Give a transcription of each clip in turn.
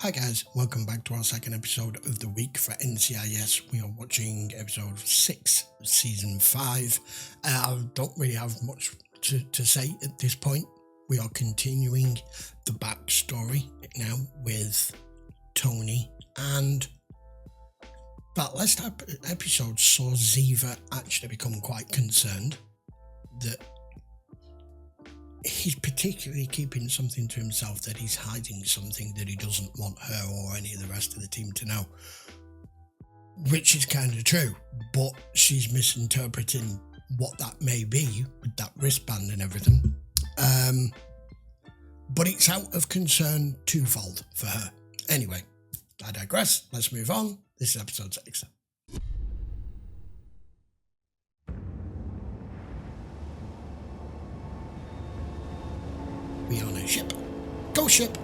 Hi guys, welcome back to our second episode of the week for NCIS. We are watching episode 6 of season 5. I don't really have much to say at this point. We are continuing the backstory now with Tony, and that last episode saw Ziva actually become quite concerned that he's particularly keeping something to himself, that he's hiding something that he doesn't want her or any of the rest of the team to know, which is kind of true, but she's misinterpreting what that may be with that wristband and everything. But it's out of concern twofold for her. Anyway, I digress. Let's move on. This is episode 6. We on a ship. Go ship!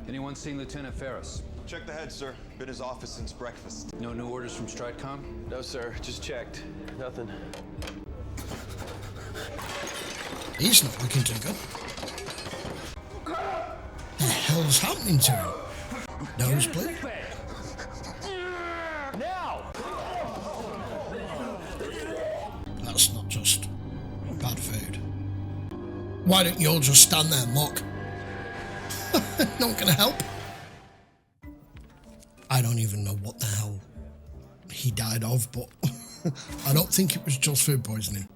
Anyone seen Lieutenant Ferris? Check the head, sir. Been his office since breakfast. No new orders from STRICOM? No, sir. Just checked. Nothing. He's not looking too good. The hell's happening to him? Nosebleed? Now! That's not just bad food. Why don't you all just stand there and look? Not gonna help. I don't even know what the hell he died of, but I don't think it was just food poisoning.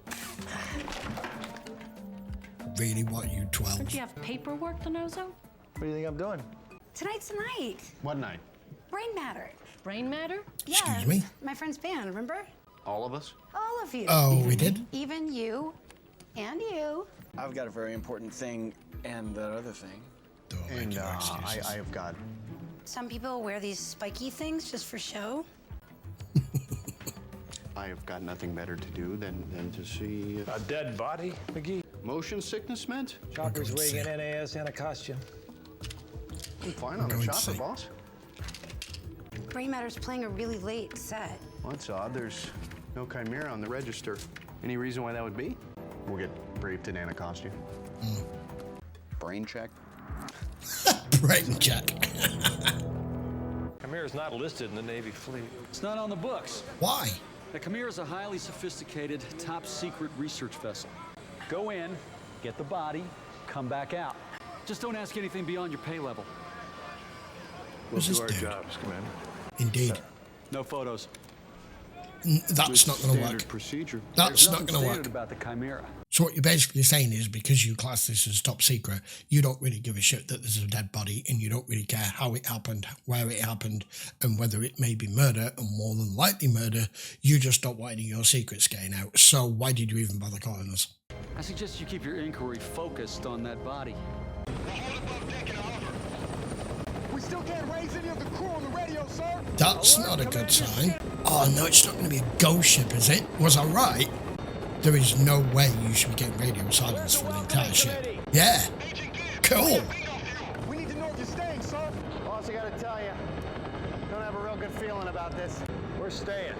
Really, what, you 12? Don't you have paperwork, Donoso? What do you think I'm doing? Tonight's the night. What night? Brain Matter. Brain matter? Excuse me? My friend's band, remember? All of us? All of you. Oh, we did? Even you and you. I've got a very important thing and that other thing. Don't make And no excuses. I've got... Some people wear these spiky things just for show. I've got nothing better to do than to see A dead body, McGee. motion sickness meant. Chopper's going to wig say. and NAS and a costume. I'm fine I'm on the going to chopper, say. boss. Brain Matter's playing a really late set. Well, that's odd. There's no Chimera on the register. Any reason why that would be? We'll get briefed in Anna costume. Brain check. Brain check. Chimera's not listed in the Navy fleet. It's not on the books. Why? The Chimera is a highly sophisticated, top-secret research vessel. Go in, get the body, come back out. Just don't ask anything beyond your pay level. We'll Who's do our this dude? jobs, Commander. Indeed. No photos. That's not going to Standard work. procedure. That's There's not nothing going to standard work. about the Chimera. So what you're basically saying is, because you class this as top secret, you don't really give a shit that there's a dead body, and you don't really care how it happened, where it happened, and whether it may be murder, and more than likely murder. You just don't want any of your secrets getting out. So why did you even bother calling us? I suggest you keep your inquiry focused on that body. We still can't raise any of the crew on the radio, sir. That's not a good sign. Oh no, it's not going to be a ghost ship, is it? Was I right? There is no way you should be getting radio silence for the entire ship. Yeah. Cool. We need to know if you're staying, sir. Boss, I gotta tell you, don't have a real good feeling about this. We're staying.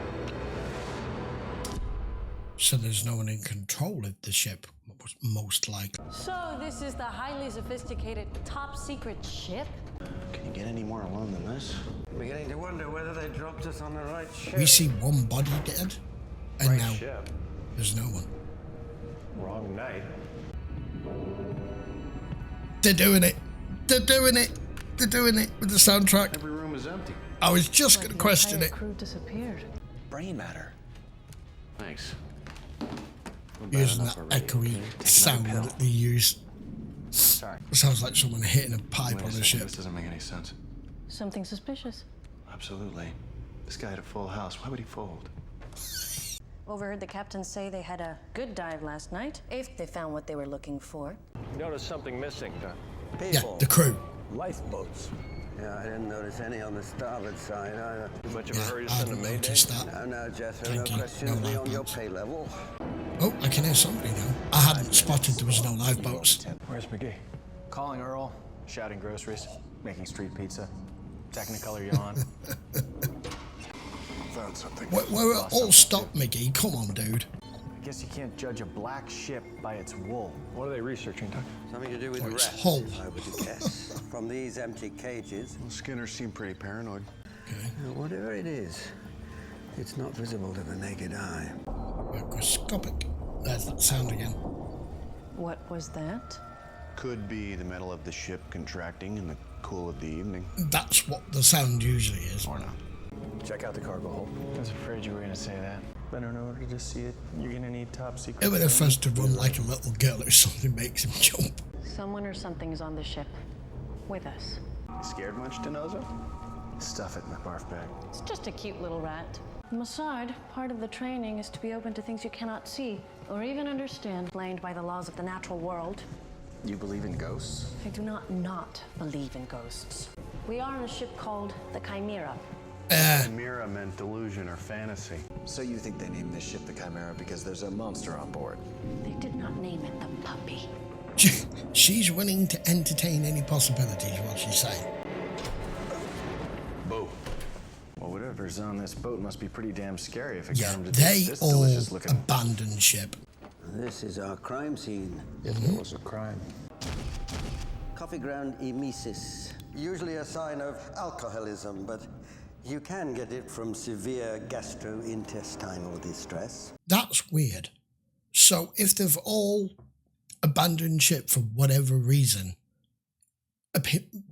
So there's no one in control of the ship, most likely. So this is the highly sophisticated, top-secret ship? Can you get any more alone than this? Beginning to wonder whether they dropped us on the right ship. We see one body dead, and Right now ship. there's no one. Wrong night. They're doing it. They're doing it. They're doing it with the soundtrack. Every room is empty. I was just going to question it. Crew disappeared. Brain matter. Thanks. Using that echoey sound that they use. Sorry. It sounds like someone hitting a pipe Wait a on a second. ship. This doesn't make any sense. Something suspicious. Absolutely. This guy had a full house. Why would he fold? Overheard the captain say they had a good dive last night, if they found what they were looking for. Noticed something missing, Yeah, the crew. Lifeboats. Yeah, I didn't notice any on the starboard side either. Too much of a Yeah, hurry to I send a hadn't Mayday. noticed that. No, Jethro, Thank no you. questions No beyond your lifeboats. pay level. Oh, I can hear somebody now. I hadn't spotted there was no lifeboats. Where's McGee? Calling Earl, shouting groceries, making street pizza, Technicolor yawn. Found something. We're all stopped, McGee. Come on, dude. Guess you can't judge a black ship by its wool. What are they researching, Doc? Something to do with Or its rats, hull. I would guess. From these empty cages. Well, Skinner seemed pretty paranoid. Okay. Whatever it is, it's not visible to the naked eye. Microscopic. There's that sound again. What was that? Could be the metal of the ship contracting in the cool of the evening. That's what the sound usually is. Or not. Check out the cargo hold. I was afraid you were gonna say that. But in order to see it, you're gonna need top secret. It would have first to run like a little girl if something makes him jump. Someone or something is on the ship. With us. You scared much, Denozo? Stuff it in the barf bag. It's just a cute little rat. Mossad, part of the training is to be open to things you cannot see or even understand, blamed by the laws of the natural world. You believe in ghosts? I do not believe in ghosts. We are on a ship called the Chimera. Chimera meant delusion or fantasy. So you think they named this ship the Chimera because there's a monster on board? They did not name it the puppy. She's willing to entertain any possibilities, what she's saying. Boo. Well, whatever's on this boat must be pretty damn scary if it got Yeah, them to they this all delicious looking. abandoned ship. This is our crime scene. If there was a crime. Coffee ground emesis. Usually a sign of alcoholism, but you can get it from severe gastrointestinal distress. That's weird. So if they've all abandoned ship for whatever reason,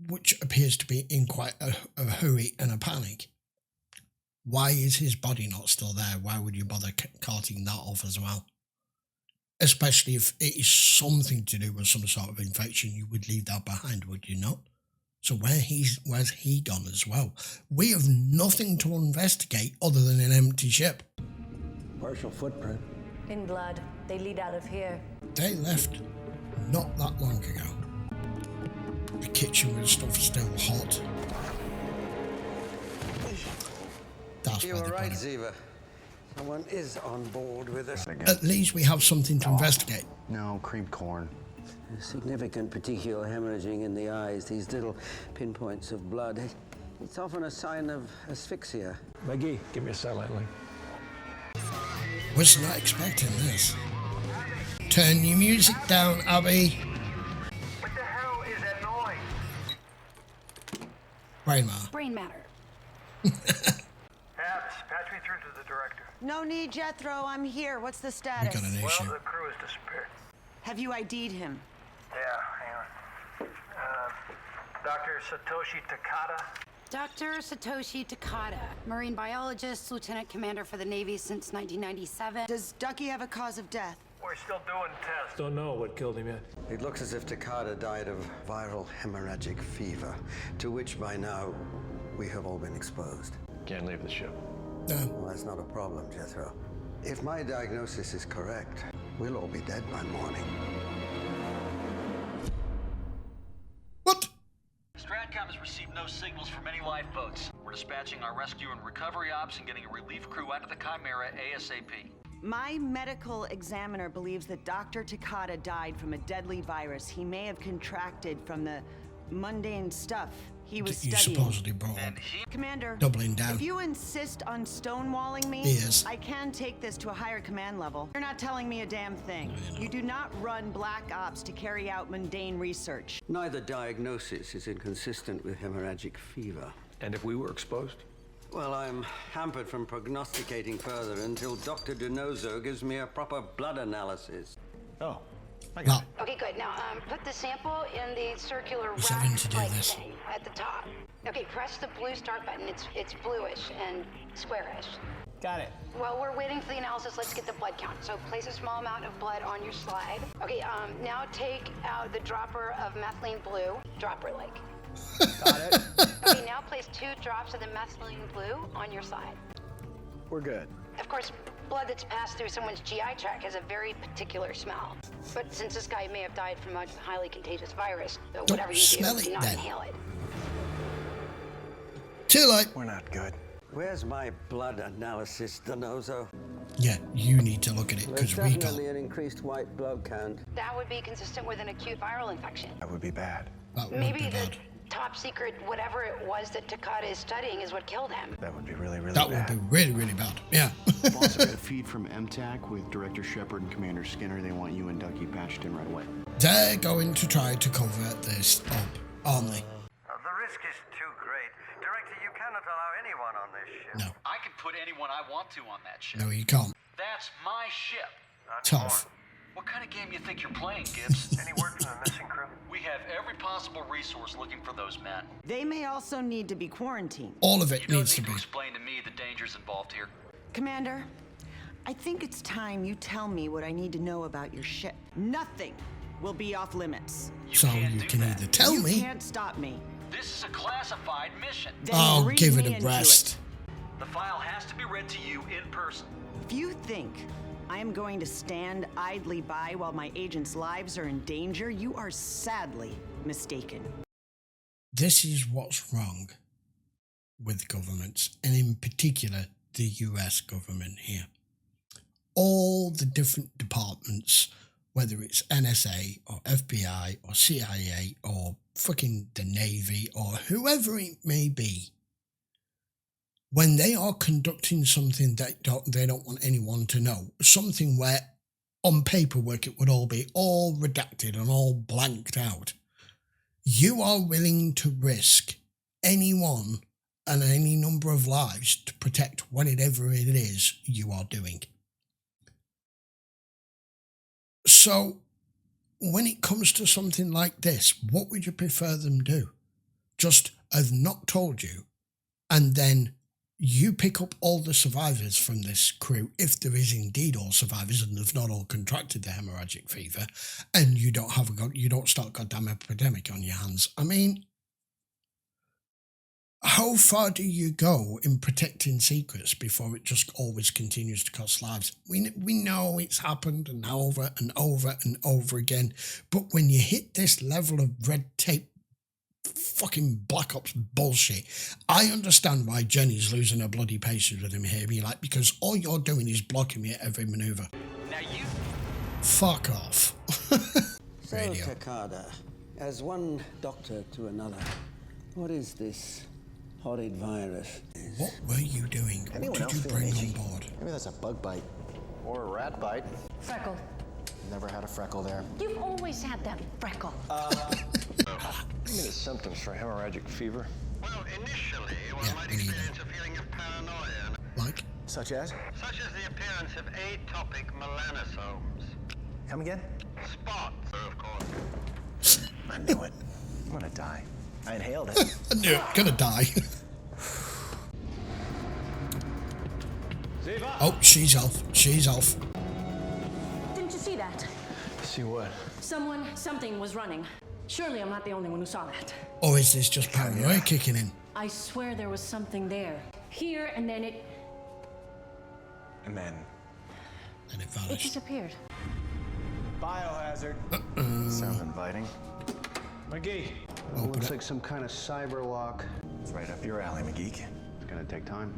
which appears to be in quite a hurry and a panic, why is his body not still there? Why would you bother carting that off as well? Especially if it is something to do with some sort of infection, you would leave that behind, would you not? So where's he gone as well? We have nothing to investigate other than an empty ship. Partial footprint. In blood. They lead out of here. They left not that long ago. The kitchen with stuff still hot. That's You where were they right, put him. Ziva. Someone is on board with us. At least we have something to investigate. No, cream corn. Significant petechial hemorrhaging in the eyes, these little pinpoints of blood. It's often a sign of asphyxia. McGee, give me a satellite link. Was not expecting this. Turn your music down, Abby. What the hell is that noise? Brain matter. Brain matter. Abs, patch me through to the director. No need, Jethro. I'm here. What's the We status? got an Well, issue. the crew has disappeared. Have you ID'd him? Yeah, hang on. Dr. Satoshi Takada. Dr. Satoshi Takada, Marine biologist, lieutenant commander for the Navy since 1997. Does Ducky have a cause of death? We're still doing tests. Don't know what killed him yet. It looks as if Takada died of viral hemorrhagic fever, to which by now we have all been exposed. Can't leave the ship. Well, that's not a problem, Jethro. If my diagnosis is correct, we'll all be dead by morning. What? Stratcom has received no signals from any lifeboats. We're dispatching our rescue and recovery ops and getting a relief crew out of the Chimera ASAP. My medical examiner believes that Dr. Takada died from a deadly virus he may have contracted from the mundane stuff he was You studying. supposedly brought up. Commander, Doubling down. if you insist on stonewalling me, Yes. I can take this to a higher command level. You're not telling me a damn thing. You do not run black ops to carry out mundane research. Neither diagnosis is inconsistent with hemorrhagic fever. And if we were exposed? Well, I'm hampered from prognosticating further until Dr. Denozo gives me a proper blood analysis. Oh, I No. got it. Okay, good. Now, put the sample in the circular There's nothing rack to do like this. thing at the top. Okay, press the blue start button. It's bluish and squarish. Got it. While we're waiting for the analysis, let's get the blood count. So place a small amount of blood on your slide. Okay, now take out the dropper of methylene blue, dropper like. Got it. Okay, now place 2 drops of the methylene blue on your slide. We're good. Of course, blood that's passed through someone's GI tract has a very particular smell. But since this guy may have died from a highly contagious virus, whatever you smell do, it do not then. inhale it. Too late. We're not good. Where's my blood analysis, Denozo? Yeah, you need to look at it There's because we got. definitely an increased white blood count. That would be consistent with an acute viral infection. That would be bad. That would Maybe be the bad. top secret whatever it was that Takada is studying is what killed him. That would be really, really That bad. would be really, really bad. Yeah. Boss, I got a feed from MTAC with Director Shepard and Commander Skinner. They want you and Ducky patched in right away. They're going to try to cover this up, aren't they? The risk is too great. Director, you cannot allow anyone on this ship. No. I can put anyone I want to on that ship. No, you can't. That's my ship. Tough. What kind of game you think you're playing, Gibbs? Any word from the missing crew? We have every possible resource looking for those men. They may also need to be quarantined. All of it You don't needs to need be. to explain to me the dangers involved here. Commander, I think it's time you tell me what I need to know about your ship. Nothing will be off limits. So you can either tell me. You can't stop me. This is a classified mission. Then Oh, read give it me a into rest. The file has to be read to you in person. If you think I am going to stand idly by while my agents' lives are in danger, you are sadly mistaken. This is what's wrong with governments, and in particular the US government here. All the different departments, whether it's NSA or FBI or CIA or fucking the Navy or whoever it may be, when they are conducting something that they don't want anyone to know, something where on paperwork it would all be all redacted and all blanked out, you are willing to risk anyone and any number of lives to protect whatever it is you are doing. So when it comes to something like this, what would you prefer them do? Just have not told you, and then you pick up all the survivors from this crew, if there is indeed all survivors and they've not all contracted the hemorrhagic fever, and you don't start a goddamn epidemic on your hands. I mean, how far do you go in protecting secrets before it just always continues to cost lives? We know it's happened and over and over and over again, but when you hit this level of red tape fucking Black Ops bullshit, I understand why Jenny's losing her bloody patience with him here, because all you're doing is blocking me at every maneuver. Now you... Fuck off. So, Takada, as one doctor to another, what is this horrid virus? What were you doing? What did you bring on board? Maybe that's a bug bite. Or a rat bite. Freckle. Never had a freckle there. You've always had that freckle. Give me the symptoms for hemorrhagic fever. Well, initially, one might experience a feeling of paranoia. Like? Such as? Such as the appearance of atopic melanosomes. Come again? Spots, of course. I knew it. I'm gonna die. I inhaled it. I knew it. Gonna die. Oh, she's off. She's off. Didn't you see that? See what? Something was running. Surely I'm not the only one who saw that. Or is this just paranoia kicking in? I swear there was something there. Here, and then it And then... And it it vanished. disappeared. Biohazard. Sounds inviting. McGee. Looks like some kind of cyber lock. It's right up your alley, McGeek. It's gonna take time.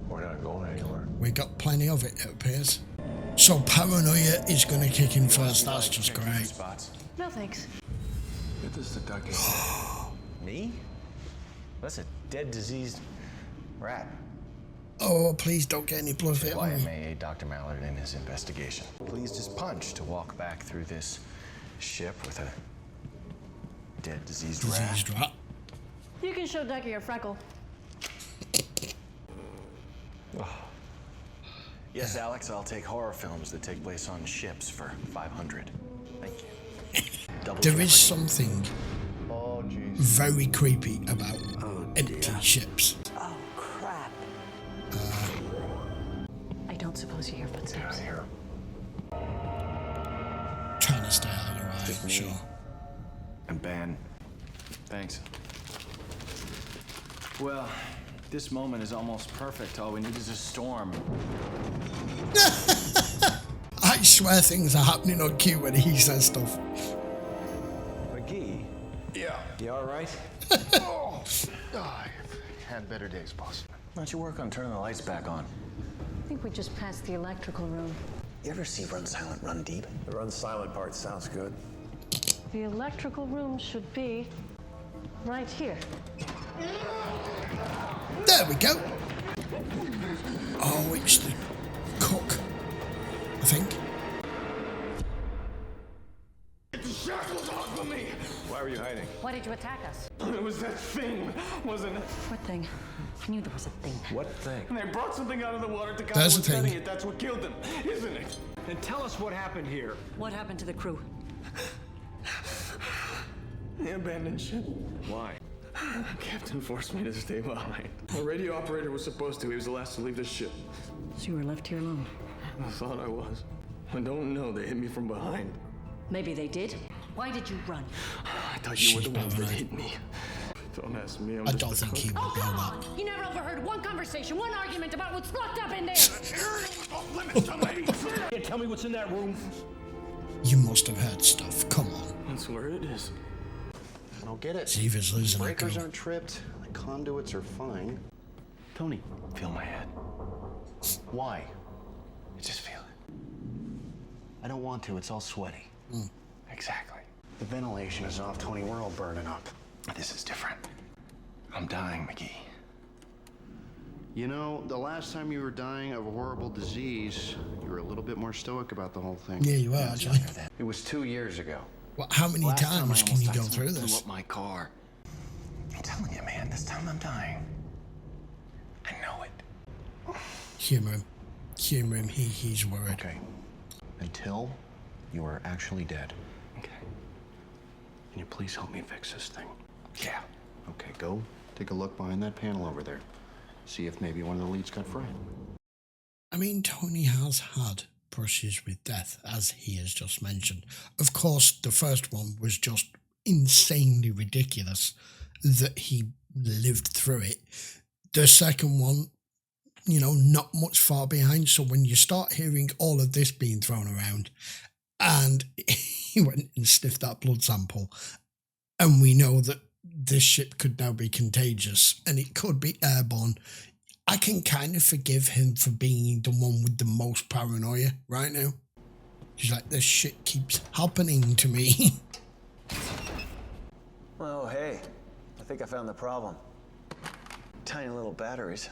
We're not going anywhere. We got plenty of it appears. So paranoia is going to kick in first. That's just great. No thanks. Get this to Ducky. Me? That's a dead, diseased rat. Oh, please don't get any blood fit Why on me. may aid Dr. Mallard in his investigation. Pleased as punch to walk back through this ship with a dead, diseased rat. You can show Ducky your freckle. Yes, Alex, I'll take horror films that take place on ships for 500. Thank you. There is something very creepy about empty ships. Oh, crap. I don't suppose you hear footsteps. Here. Trying to stay out of your eye, Just for me. sure. And Ben. Thanks. Well, this moment is almost perfect. All we need is a storm. I swear things are happening on cue when he says stuff. McGee. Yeah. You all right? I've had better days, boss. Why don't you work on turning the lights back on? I think we just passed the electrical room. You ever see Run Silent, Run Deep? The run silent part sounds good. The electrical room should be Right here. There we go. Oh, it's the cook, I think. Get the shackles off of me! Why were you hiding? Why did you attack us? It was that thing, wasn't it? What thing? I knew there was a thing. What thing? And they brought something out of the water. Takada There's was the thing. setting it. That's what killed them, isn't it? Then tell us what happened here. What happened to the crew? They abandoned ship. Why? Captain forced me to stay behind. The radio operator was supposed to. He was the last to leave the ship. So you were left here alone. I thought I was. I don't know. They hit me from behind. Maybe they did. Why did you run? I thought you were the ones that hit me. Don't ask me. I don't think he would know that. You never overheard one conversation, one argument about what's locked up in there. Can't tell me what's in that room. You must have heard stuff. Come on. That's where it is. I don't get it. See if it's losing a Breakers girl. aren't tripped. The conduits are fine. Tony, feel my head. Why? I just feel it. I don't want to. It's all sweaty. Exactly. The ventilation is off, Tony. We're all burning up. This is different. I'm dying, McGee. You know, the last time you were dying of a horrible disease, you were a little bit more stoic about the whole thing. Yeah, you are, actually. It was 2 years ago. Well, how many Last time times I can you almost go died, through someone this? Blew up my car. I'm telling you, man, this time I'm dying. I know it. Humour him. Humour him. He's worried. Okay. Until you are actually dead. Okay. Can you please help me fix this thing? Yeah. Okay, go take a look behind that panel over there. See if maybe one of the leads got fried. I mean, Tony has had brushes with death, as he has just mentioned. Of course, the first one was just insanely ridiculous that he lived through it. The second one, you know, not much far behind. So when you start hearing all of this being thrown around, and he went and sniffed that blood sample, and we know that this ship could now be contagious and it could be airborne, I can kind of forgive him for being the one with the most paranoia right now. He's like, this shit keeps happening to me. Oh, hey. I think I found the problem. Tiny little batteries.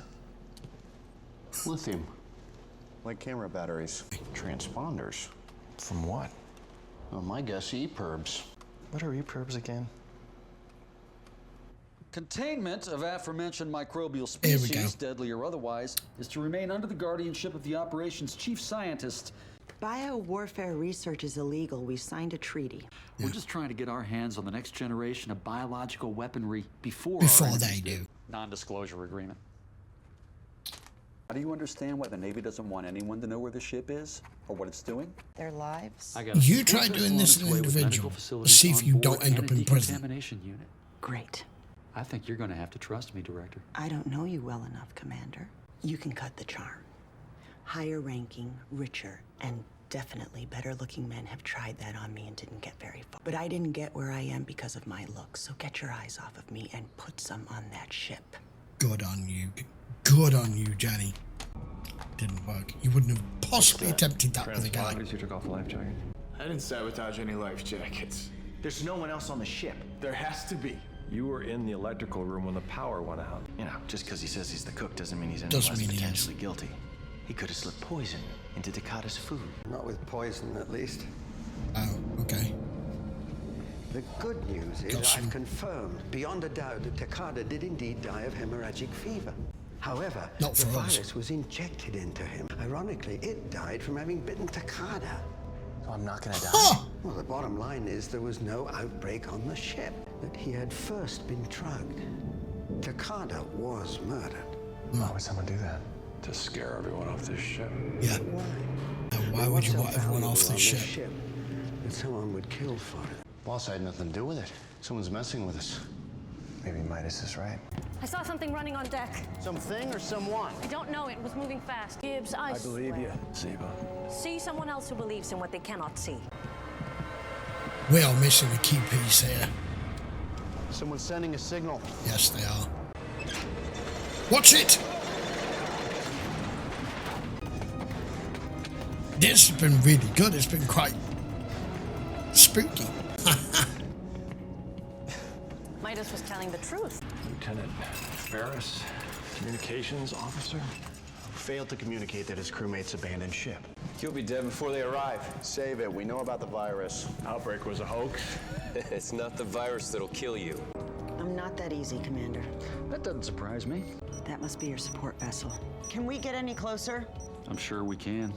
Lithium. Like camera batteries. Transponders. From what? Well, my guess, EPIRBs. What are EPIRBs again? Containment of aforementioned microbial Here we species, go. deadly or otherwise, is to remain under the guardianship of the operation's chief scientist. Biowarfare research is illegal. We signed a treaty. We're just trying to get our hands on the next generation of biological weaponry before Before our they enemies do. Non-disclosure agreement. How do you understand why the Navy doesn't want anyone to know where the ship is or what it's doing? Their lives? I got You try doing this as an individual. See if you don't end up in prison. Decontamination unit. Great. I think you're going to have to trust me, Director. I don't know you well enough, Commander. You can cut the charm. Higher ranking, richer, and definitely better looking men have tried that on me and didn't get very far. But I didn't get where I am because of my looks, so get your eyes off of me and put some on that ship. Good on you. Good on you, Johnny. Didn't work. You wouldn't have possibly attempted that with a guy. You took off a life jacket. I didn't sabotage any life jackets. There's no one else on the ship. There has to be. You were in the electrical room when the power went out. You know, just because he says he's the cook doesn't mean he's any Doesn't less mean he is. potentially guilty. He could have slipped poison into Takada's food. Not with poison, at least. Oh, okay. The good news is Got some- I've confirmed beyond a doubt that Takada did indeed die of hemorrhagic fever. However, Not the for us. virus was injected into him. Ironically, it died from having bitten Takada. So I'm not gonna die? Huh! Well, the bottom line is there was no outbreak on the ship, that he had first been drugged. Takada was murdered. Why would someone do that? To scare everyone off this ship. Yeah. Now, why would you want everyone off the the ship? that someone would kill for it? Boss, I had nothing to do with it. Someone's messing with us. Maybe Midas is right. I saw something running on deck. Something or someone? I don't know. It was moving fast. Gibbs, I Believe you, Zeba. See someone else who believes in what they cannot see. We are missing a key piece here. Someone's sending a signal. Yes, they are. Watch it! This has been really good. It's been quite spooky. Might Leonidas was telling the truth. Lieutenant Ferris, communications officer. Failed to communicate that his crewmates abandoned ship. He'll be dead before they arrive. Save it. We know about the virus. Outbreak was a hoax. It's not the virus that'll kill you. I'm not that easy, Commander. That doesn't surprise me. That must be your support vessel. Can we get any closer? I'm sure we can.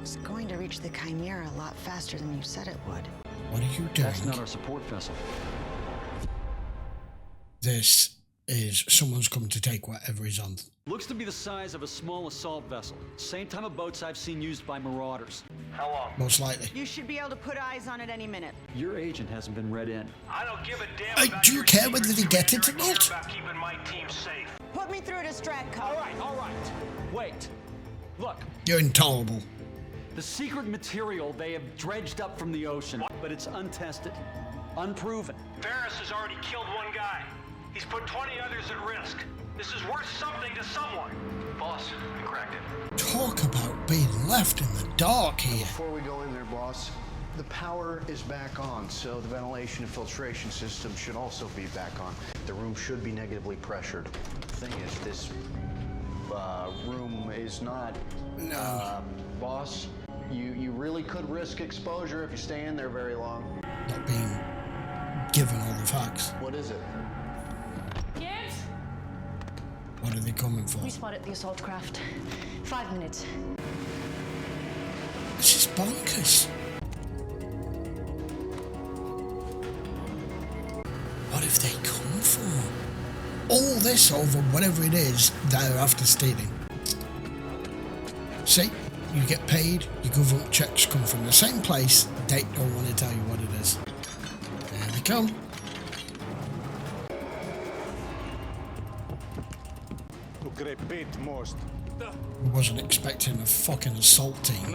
It's going to reach the Chimera a lot faster than you said it would. What are you doing? That's not our support vessel. This is someone's coming to take whatever is on. Looks to be the size of a small assault vessel. Same type of boats I've seen used by marauders. How long? Most likely. You should be able to put eyes on it any minute. Your agent hasn't been read in. I don't give a damn about Do you your care whether secrets, they get it or Commander. I not? care about keeping my team safe. Put me through to Stratcom. All right. Wait. Look, You're intolerable. the secret material they have dredged up from the ocean, but it's untested, unproven. Ferris has already killed one guy. He's put 20 others at risk. This is worth something to someone. Boss, we cracked it. Talk about being left in the dark here. Before we go in there, boss, the power is back on, so the ventilation and filtration system should also be back on. The room should be negatively pressured. The thing is, this room is not... No. Boss, you really could risk exposure if you stay in there very long. Not being given all the facts. What is it? Gibbs? What are they coming for? We spotted the assault craft. 5 minutes. This is bonkers. What have they come for? All this over whatever it is they're after stealing. See, you get paid, your government checks come from the same place, they don't want to tell you what it is. There they come. I wasn't expecting a fucking assault team.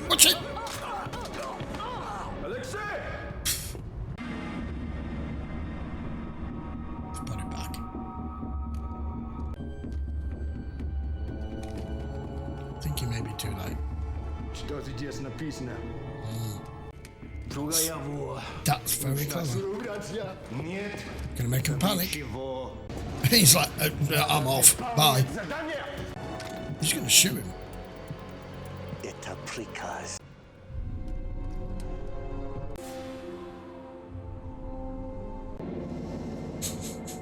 Watch it! Alexei! Let's put it back. I think you may be too late. Что здесь написано? That's very clever. Нет. Gonna make him panic. He's like, I'm off. Bye. He's gonna shoot him. Это приказ.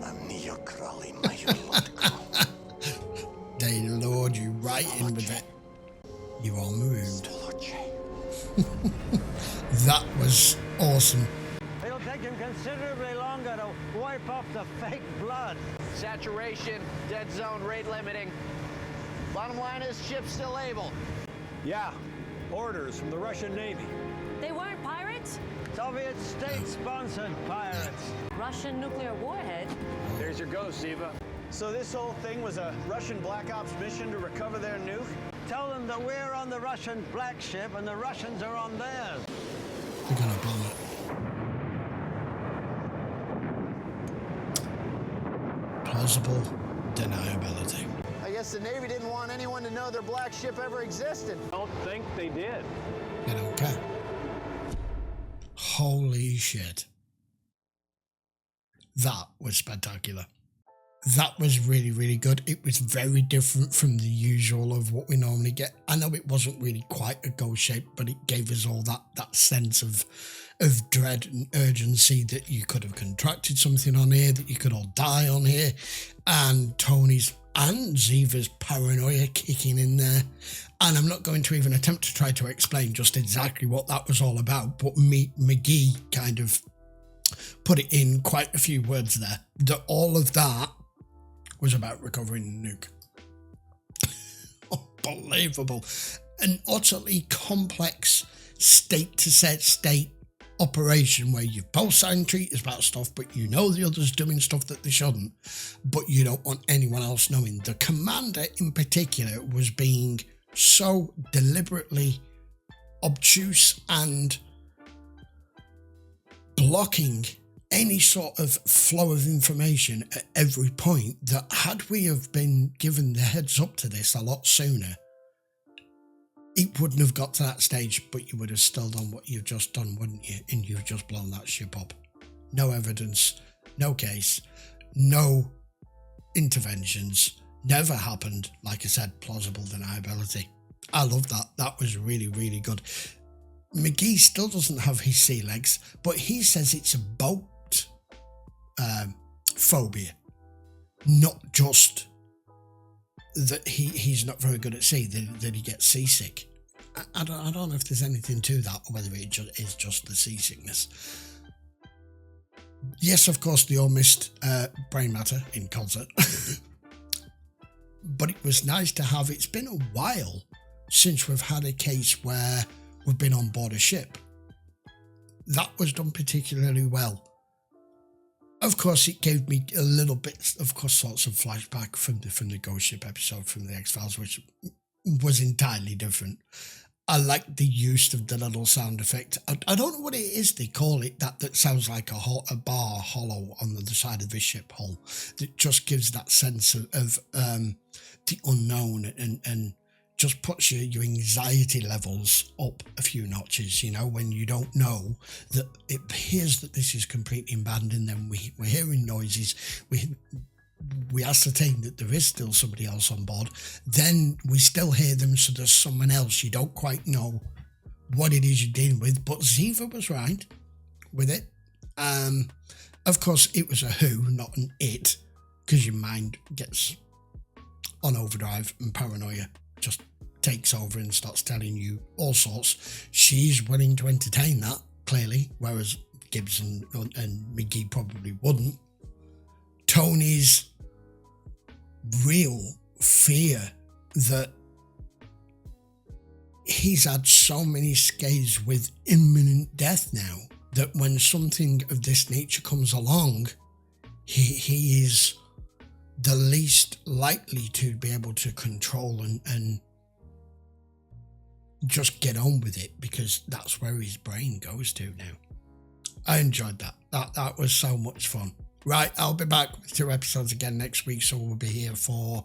Они украли мою лодку. They lured you right in with it. You are moved. That was awesome. It'll take him considerably longer to wipe off the fake blood. Saturation, dead zone, rate limiting. Bottom line is, ship's still able. Yeah, orders from the Russian Navy. They weren't pirates? Soviet state-sponsored pirates. Russian nuclear warhead? There's your ghost, Eva. So this whole thing was a Russian Black Ops mission to recover their nuke? Tell them that we're on the Russian black ship and the Russians are on theirs. They're gonna bomb it. Plausible deniability. I guess the Navy didn't want anyone to know their black ship ever existed. Don't think they did. They don't care. Holy shit. That was spectacular. That was really, really good. It was very different from the usual of what we normally get. I know it wasn't really quite a ghost shape, but it gave us all that sense of dread and urgency that you could have contracted something on here, that you could all die on here, and Tony's and Ziva's paranoia kicking in there. And I'm not going to even attempt to try to explain just exactly what that was all about, but McGee kind of put it in quite a few words there, that all of that was about recovering the nuke. Unbelievable. An utterly complex state-to-state operation where you've both signed treaties about stuff, but you know the other's doing stuff that they shouldn't, but you don't want anyone else knowing. The commander in particular was being so deliberately obtuse and blocking any sort of flow of information at every point, that had we have been given the heads up to this a lot sooner, it wouldn't have got to that stage, but you would have still done what you've just done, wouldn't you? And you've just blown that ship up. No evidence, no case, no interventions, never happened. Like I said, plausible deniability. I love that. That was really, really good. McGee still doesn't have his sea legs, but he says it's a boat phobia, not just that he's not very good at sea, that he gets seasick. I don't know if there's anything to that, or whether it is just the seasickness. Yes, of course, they all missed brain matter in concert. But it was nice to have. It's been a while since we've had a case where we've been on board a ship. That was done particularly well. Of course, it gave me a little bit, of course, sorts of flashback from the Ghost Ship episode from the X-Files, which was entirely different. I like the use of the little sound effect. I don't know what it is they call it, that sounds like a bar hollow on the side of the ship hull. That just gives that sense of the unknown and just puts your anxiety levels up a few notches, you know, when you don't know that it appears that this is completely abandoned, and then we're hearing noises, we ascertain that there is still somebody else on board, then we still hear them, so there's someone else. You don't quite know what it is you're dealing with, but Ziva was right with it. Of course, it was a who, not an it, because your mind gets on overdrive and paranoia just takes over and starts telling you all sorts. She's willing to entertain that, clearly, whereas Gibbs and McGee probably wouldn't. Tony's real fear that he's had so many scares with imminent death now, that when something of this nature comes along, he is the least likely to be able to control and just get on with it, because that's where his brain goes to now. I enjoyed that. That was so much fun. Right, I'll be back with 2 episodes again next week, so we'll be here for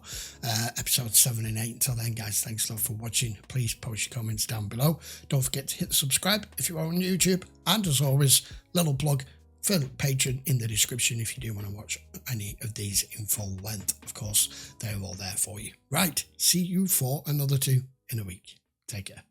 episodes 7 and 8. Until then, guys, thanks a lot for watching. Please post your comments down below. Don't forget to hit the subscribe if you're on YouTube. And as always, little plug for Patreon in the description if you do want to watch any of these in full length. Of course, they're all there for you. Right, see you for another 2 in a week. Take care.